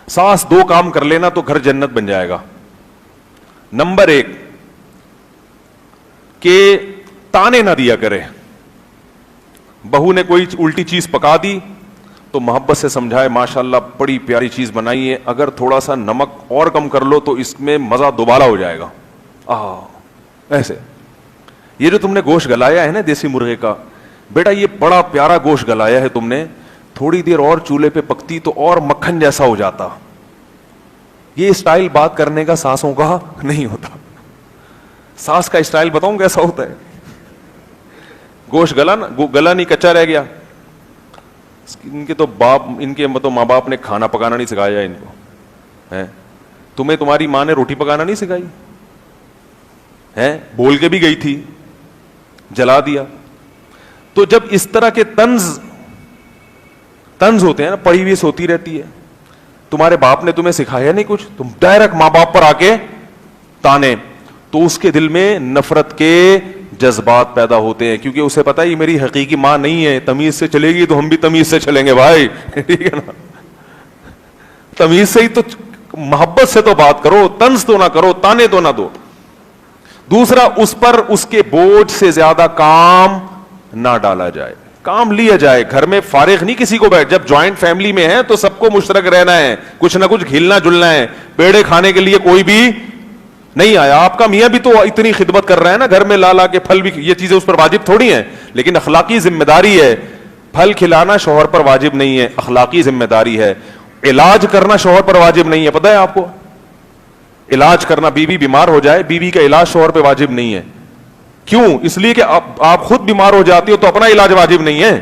ساس دو کام کر لینا تو گھر جنت بن جائے گا. نمبر 1 کہ تانے نہ دیا کرے. بہو نے کوئی الٹی چیز پکا دی تو محبت سے سمجھائے ماشاءاللہ بڑی پیاری چیز بنائی ہے, اگر تھوڑا سا نمک اور کم کر لو تو اس میں مزہ دوبارہ ہو جائے گا. ایسے یہ جو تم نے گوشت گلایا ہے نا دیسی مرغے کا, بیٹا یہ بڑا پیارا گوشت گلایا ہے تم نے, تھوڑی دیر اور چولہے پہ پکتی تو اور مکھن جیسا ہو جاتا. یہ اسٹائل بات کرنے کا ساسوں کا نہیں ہوتا. ساس کا اسٹائل بتاؤں کیسا ہوتا ہے. گوشت گلا نہیں, کچا رہ گیا. ان کے تو ماں باپ نے کھانا پکانا نہیں سکھایا ان کو. تمہیں تمہاری ماں نے روٹی پکانا نہیں سکھائی ہے, بول کے بھی گئی تھی, جلا دیا. تو جب اس طرح کے طنز ہوتے ہیں نا, پڑھی ہوتی رہتی ہے, تمہارے باپ نے تمہیں سکھایا نہیں کچھ, تم ڈائریکٹ ماں باپ پر آ کے تانے, تو اس کے دل میں نفرت کے جذبات پیدا ہوتے ہیں, کیونکہ اسے پتا ہے یہ میری حقیقی ماں نہیں ہے, تمیز سے چلے گی تو ہم بھی تمیز سے چلیں گے بھائی. ٹھیک ہے نا, تمیز سے ہی تو, محبت سے تو بات کرو, طنز تو نہ کرو, تانے تو نہ دو. دوسرا, اس پر اس کے بوجھ سے زیادہ کام نہ ڈالا جائے, کام لیا جائے. گھر میں فارغ نہیں کسی کو بیٹھ, جب جوائنٹ فیملی میں ہے تو سب کو مشترک رہنا ہے, کچھ نہ کچھ گھلنا جلنا ہے. پیڑے کھانے کے لیے کوئی بھی نہیں آیا. آپ کا میاں بھی تو اتنی خدمت کر رہا ہے نا, گھر میں لا کے پھل بھی, یہ چیزیں اس پر واجب تھوڑی ہیں, لیکن اخلاقی ذمہ داری ہے. پھل کھلانا شوہر پر واجب نہیں ہے, اخلاقی ذمہ داری ہے. علاج کرنا شوہر پر واجب نہیں ہے, پتہ ہے آپ کو, علاج کرنا, بیوی بیمار ہو جائے, بیوی کا علاج شوہر پہ واجب نہیں ہے. کیوں؟ اس لیے کہ آپ خود بیمار ہو جاتی ہو تو اپنا علاج واجب نہیں ہے,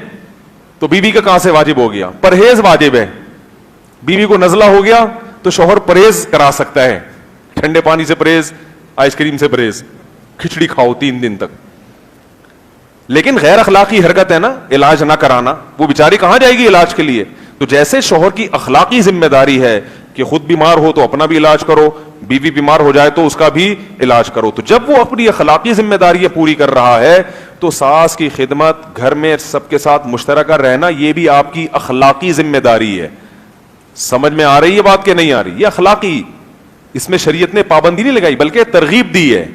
تو بیوی کا کہاں سے واجب ہو گیا؟ پرہیز واجب ہے. بیوی کو نزلہ ہو گیا تو شوہر پرہیز کرا سکتا ہے, ٹھنڈے پانی سے پرہیز, آئس کریم سے پرہیز, کھچڑی کھاؤ 3 دن تک. لیکن غیر اخلاقی حرکت ہے نا علاج نہ کرانا, وہ بیچاری کہاں جائے گی علاج کے لیے؟ تو جیسے شوہر کی اخلاقی ذمہ داری ہے کہ خود بیمار ہو تو اپنا بھی علاج کرو, بیوی بیمار ہو جائے تو اس کا بھی علاج کرو. تو جب وہ اپنی اخلاقی ذمہ داری پوری کر رہا ہے تو ساس کی خدمت, گھر میں سب کے ساتھ مشترکہ رہنا, یہ بھی آپ کی اخلاقی ذمہ داری ہے. سمجھ میں آ رہی ہے بات کہ نہیں آ رہی؟ یہ اخلاقی, اس میں شریعت نے پابندی نہیں لگائی بلکہ ترغیب دی ہے,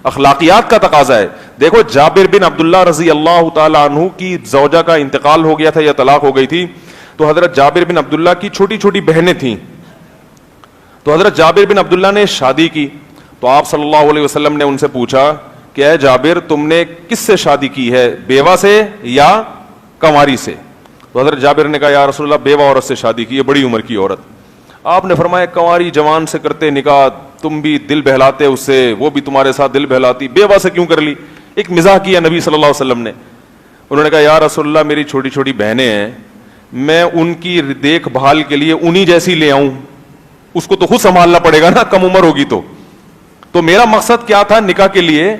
اخلاقیات کا تقاضا ہے. دیکھو جابر بن عبداللہ رضی اللہ تعالی عنہ کی زوجہ کا انتقال ہو گیا تھا یا طلاق ہو گئی تھی, تو حضرت جابر بن عبداللہ کی چھوٹی چھوٹی بہنیں تھیں. تو حضرت جابر بن عبداللہ نے شادی کی, تو آپ صلی اللہ علیہ وسلم نے ان سے پوچھا کہ اے جابر تم نے کس سے شادی کی ہے, بیوہ سے یا کنواری سے؟ تو حضرت جابر نے کہا یا رسول اللہ بیوہ عورت سے شادی کی ہے, بڑی عمر کی عورت. آپ نے فرمایا کنواری جوان سے کرتے نکاح, تم بھی دل بہلاتے اس سے, وہ بھی تمہارے ساتھ دل بہلاتی, بیوہ سے کیوں کر لی؟ ایک مزاح کیا نبی صلی اللہ علیہ وسلم نے. انہوں نے کہا یا رسول اللہ میری چھوٹی چھوٹی بہنیں ہیں, میں ان کی دیکھ بھال کے لیے انہی جیسی لے آؤں, اس کو تو خود سنبھالنا پڑے گا نا, کم عمر ہوگی تو میرا مقصد کیا تھا نکاح کے لیے,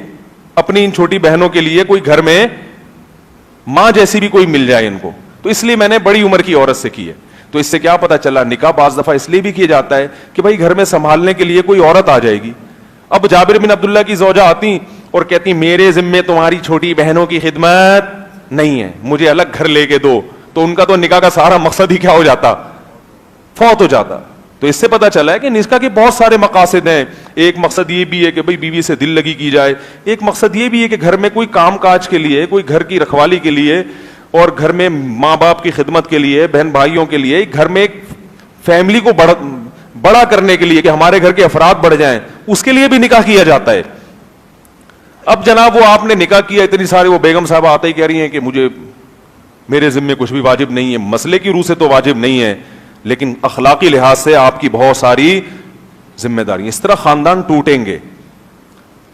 اپنی ان چھوٹی بہنوں کے لیے کوئی گھر میں ماں جیسی بھی کوئی مل جائے ان کو, تو اس لیے میں نے بڑی عمر کی عورت سے کی ہے. تو اس سے کیا پتا چلا, نکاح بعض دفعہ اس لیے بھی کیا جاتا ہے کہ بھائی گھر میں سنبھالنے کے لیے کوئی عورت آ جائے گی. اب جابر بن عبداللہ کی زوجہ آتی اور کہتی میرے ذمے تمہاری چھوٹی بہنوں کی خدمت نہیں ہے, مجھے الگ گھر لے کے دو, تو ان کا تو نکاح کا سارا مقصد ہی کیا ہو جاتا, فوت ہو جاتا. تو اس سے پتا چلا ہے کہ نکاح کے بہت سارے مقاصد ہیں. ایک مقصد یہ بھی ہے کہ بھئی بیوی سے دل لگی کی جائے, ایک مقصد یہ بھی ہے کہ گھر میں کوئی کام کاج کے لیے, کوئی گھر کی رکھوالی کے لیے, اور گھر میں ماں باپ کی خدمت کے لیے, بہن بھائیوں کے لیے, گھر میں ایک فیملی کو بڑا کرنے کے لیے کہ ہمارے گھر کے افراد بڑھ جائیں, اس کے لیے بھی نکاح کیا جاتا ہے. اب جناب وہ آپ نے نکاح کیا, اتنی ساری وہ بیگم صاحبہ آتے ہی کہہ رہی ہیں کہ مجھے میرے ذمے کچھ بھی واجب نہیں ہے. مسئلے کی روح سے تو واجب نہیں ہے, لیکن اخلاقی لحاظ سے آپ کی بہت ساری ذمہ داری. اس طرح خاندان ٹوٹیں گے.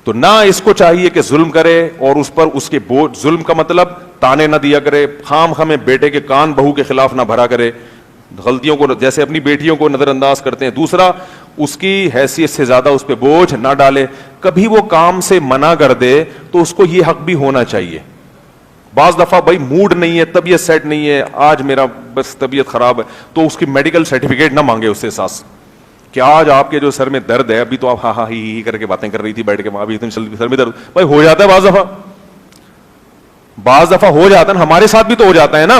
تو نہ اس کو چاہیے کہ ظلم کرے اور اس پر اس کے بوجھ, ظلم کا مطلب تانے نہ دیا کرے, خام خامے بیٹے کے کان بہو کے خلاف نہ بھرا کرے, غلطیوں کو جیسے اپنی بیٹیوں کو نظر انداز کرتے ہیں. دوسرا, اس کی حیثیت سے زیادہ اس پہ بوجھ نہ ڈالے. کبھی وہ کام سے منع کر دے تو اس کو یہ حق بھی ہونا چاہیے. بعض دفعہ بھائی موڈ نہیں ہے, طبیعت سیٹ نہیں ہے, آج میرا بس طبیعت خراب ہے, تو اس کی میڈیکل سرٹیفکیٹ نہ مانگے اس سے ساس کہ آج آپ کے جو سر میں درد ہے, ابھی تو آپ ہاں ہاں ہی کر کے باتیں کر رہی تھی بیٹھ کے, ابھی اتنی سر میں درد. بھائی ہو جاتا ہے بعض دفعہ ہو جاتا ہے, ہمارے ساتھ بھی تو ہو جاتا ہے نا.